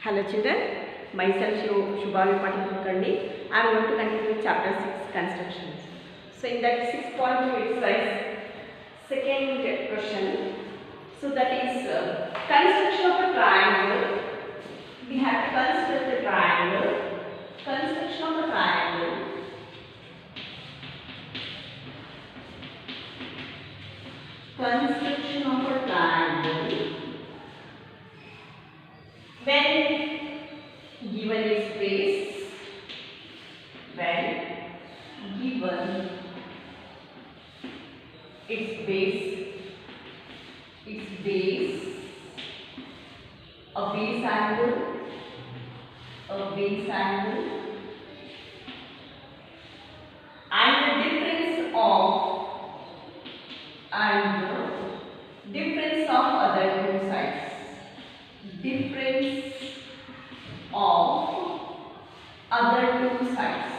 Hello children, myself Shubhavi Patil Kulkarni. I am going to continue with chapter 6 constructions. So in that 6.2 exercise, second question. So that is construction of a triangle. We have to construct a triangle. Construction of a triangle. Construction of a triangle. When given a space, given its base, a base angle, and the difference of other two sides. Difference of other two sides.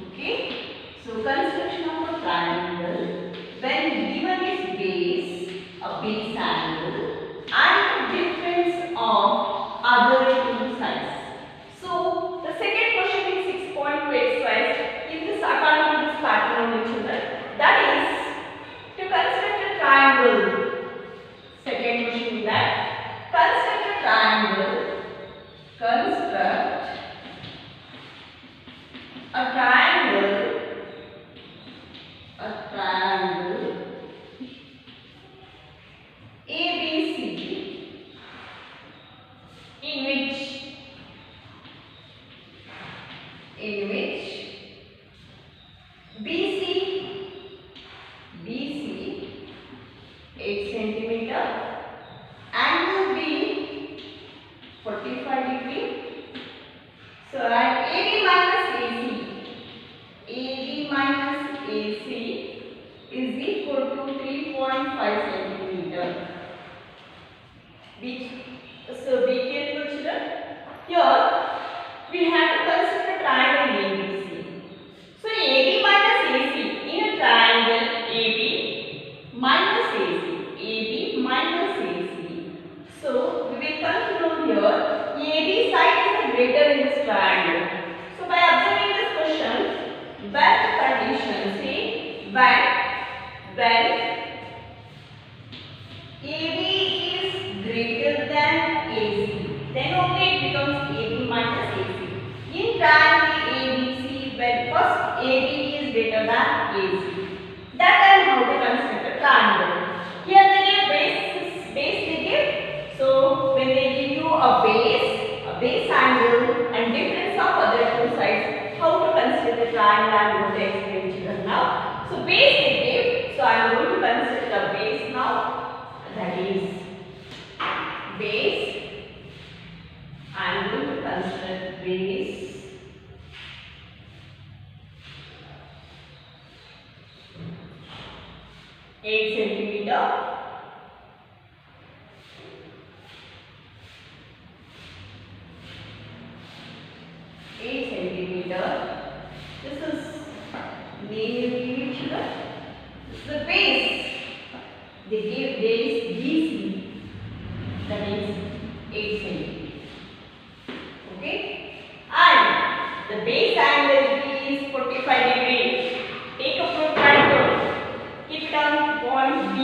Okay. So construction of a triangle when given its base, a base angle, and difference of other two sides. So the second question in 6.2 exercise, if this according to this pattern only children, that is to construct a triangle. Second question is that construct a triangle. Construct a triangle. ABC in which 8 centimeter, angle B 45 degree. So at AB minus AC is equal to 3.5 centimeter. So be careful children. Here we have to consider a triangle ABC. So AB minus AC in a triangle AB minus AC. So we will conclude here AB side is greater in this triangle. So by observing this question, when the condition say when AB is greater than AC, then only it becomes AB minus AC. In triangle ABC, when first AB is greater than AC, that time how to construct a triangle. Here they give base they give. So when they give you a base angle and difference of other two sides, how to construct a triangle I am going to explain children now. So base they give. So I am going to construct a base now. That is base. I am going to construct base. Eight centimeter. This is name children. This is the base. They give base BC, that is 8 cm. Okay, and the base angle B is 45 degree. Take a protractor, keep it on point B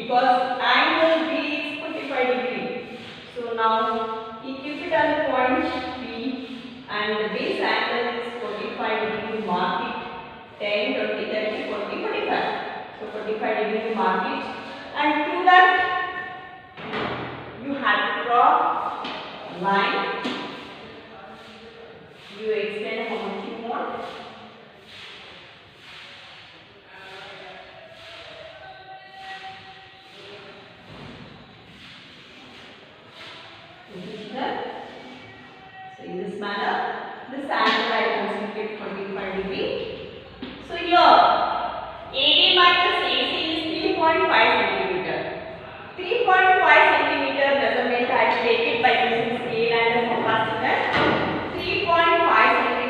because angle B is 45 degree. So now you keep it on point B and the base angle is 45 degree. Mark it 10, 20, 30, 40, 45. So 45 degree mark it. And to that you have to draw line. You extend how much you want. So in this manner, this angle I considered 45 degree. So here AD minus AC is 3.5 centimeter. 3.5 centimeter measurement I take it by using scale and a compass. 3.5 centimeter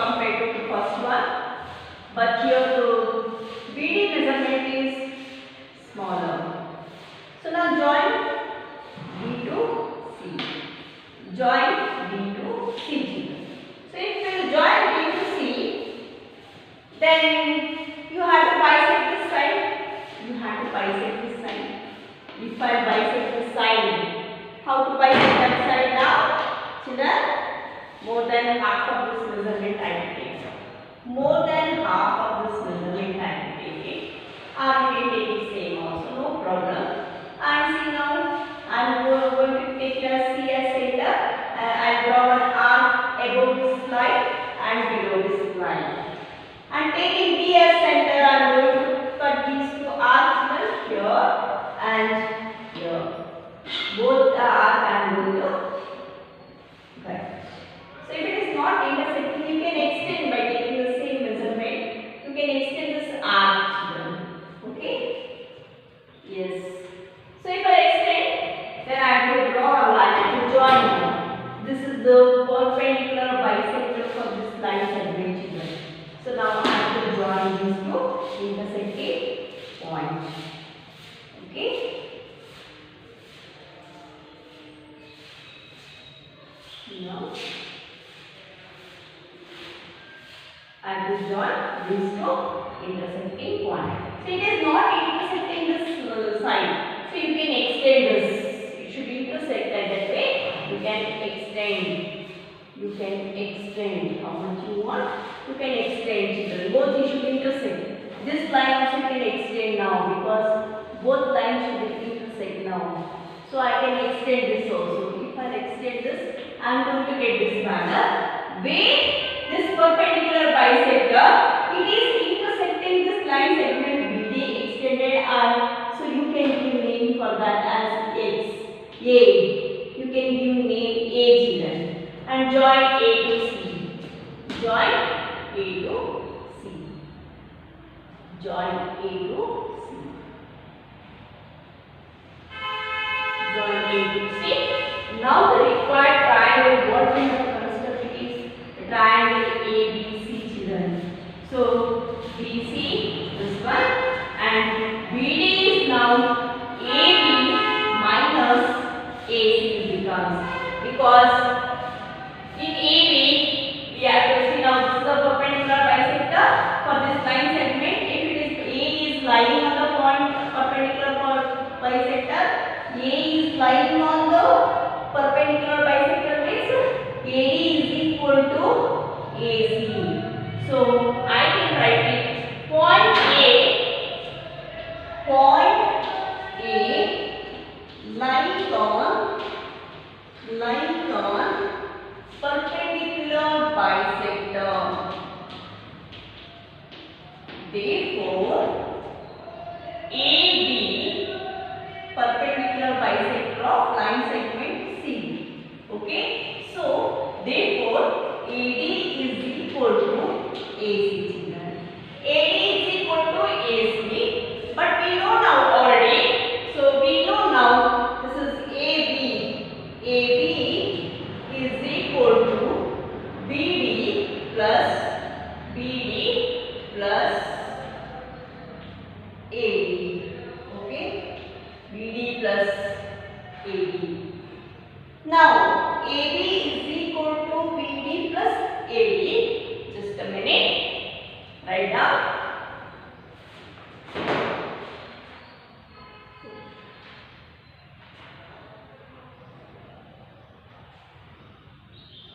compared to the first one. But here the BD measurement is smaller. So now join B to C. Join B to C. So if you join B to C, then you have to bisect this side. You have to bisect this side. If I bisect this side, how to bisect that side now? Children, more than half of this measurement I will take. More than half of this measurement I will take it. Or you can take it same also, no problem. And see now, I am going to take your C as center. I draw an arc above this line and below this line. And taking D as center, I am going to cut these two arcs here and here. Both the arc I am going to cut. So if it is not intersecting, you can extend by taking the same measurement. You can extend this arc. Okay? Yes. So if I extend, then I have to draw a line to join them. This is the perpendicular bisector for this line segment. So now I have to join these two intersecting points. Okay? Now I have to join these two intersecting points. So it is not intersecting this side. So you can extend this. It should intersect like that way. You can extend. You can extend how much you want. You can extend, children. Both you should intersect. This line also can extend now because both lines should intersect now. So I can extend this also. If I extend this, I am going to get this manner. Where this perpendicular bisector, it is intersecting this line segment BD extended I. So you can give name for that as X. A. You can give name A, children. And join A to C. Join A to C. Join A to C. Join A to C. Now the required triangle, what kind of construct it is? The triangle ABC, children. So BC, this one, and BD is now AB minus AC becomes, because in AB, we have to see now this is the perpendicular bisector for this line segment. If it is A is lying on the point perpendicular bisector, A is lying on the perpendicular bisector means AD is equal to AC. So I can write it point A lying on perpendicular bisector. Therefore, AB perpendicular bisector of line segment C. Okay. So, therefore, AD is equal to AC. AD is equal to AC. But we know now already. So, we know now this is AB. AB is equal to BD plus AD. Okay? BD plus AD. Now, AB is equal to BD plus AD. Just a minute. Write down.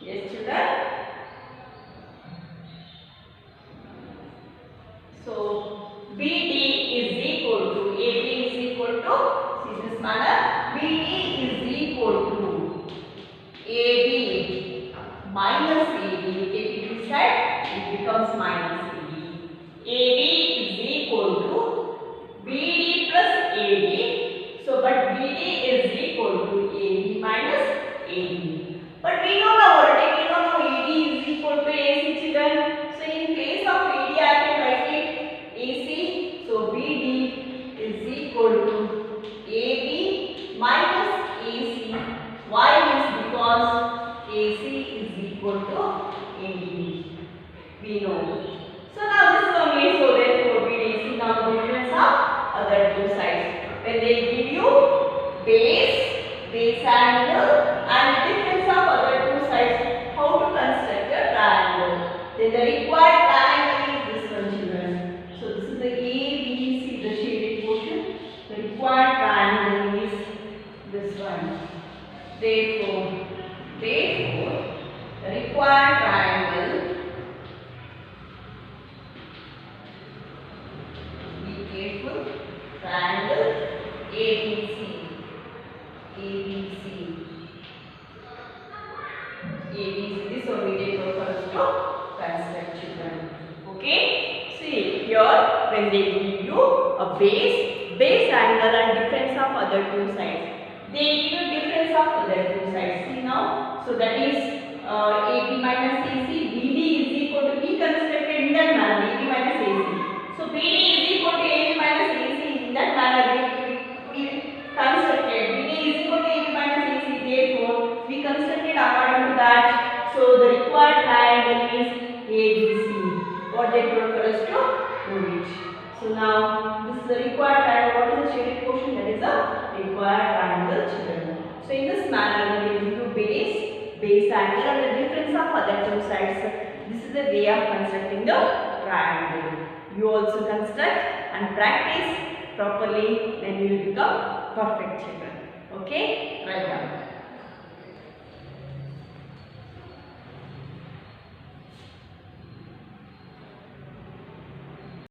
Yes, children. So BD is equal to AB is equal to, see this manner, BD is equal to AB minus AD. You take it this side, it becomes minus AD. AB is equal to BD plus AD. So but BD is equal to AB minus AD. But we know now already, we know now AD is equal to AC, children. So in place of AD, I can write it AC. So BD is equal to AB minus AC. Why is because AC is equal to AD. ABC. ABC. ABC. So we take for us to construct children. Okay. See here when they give you a base angle and difference of other two sides. They give you difference of other two sides. See now. So that is AB minus AC. BD is equal to be constructed in that manner. AB minus AC. So BD is equal to AB minus AC in that manner. We constructed. BD is equal to AB minus AC. Therefore, we constructed according to that. So the required triangle is ABC. What they told for us to prove it. So now this is the required triangle. What is the shaded portion? That is the required triangle, children. So in this manner, when they give you base angle and the difference of other two sides, this is the way of constructing the triangle. You also construct and practice properly, then you will become perfect children. Okay, write down.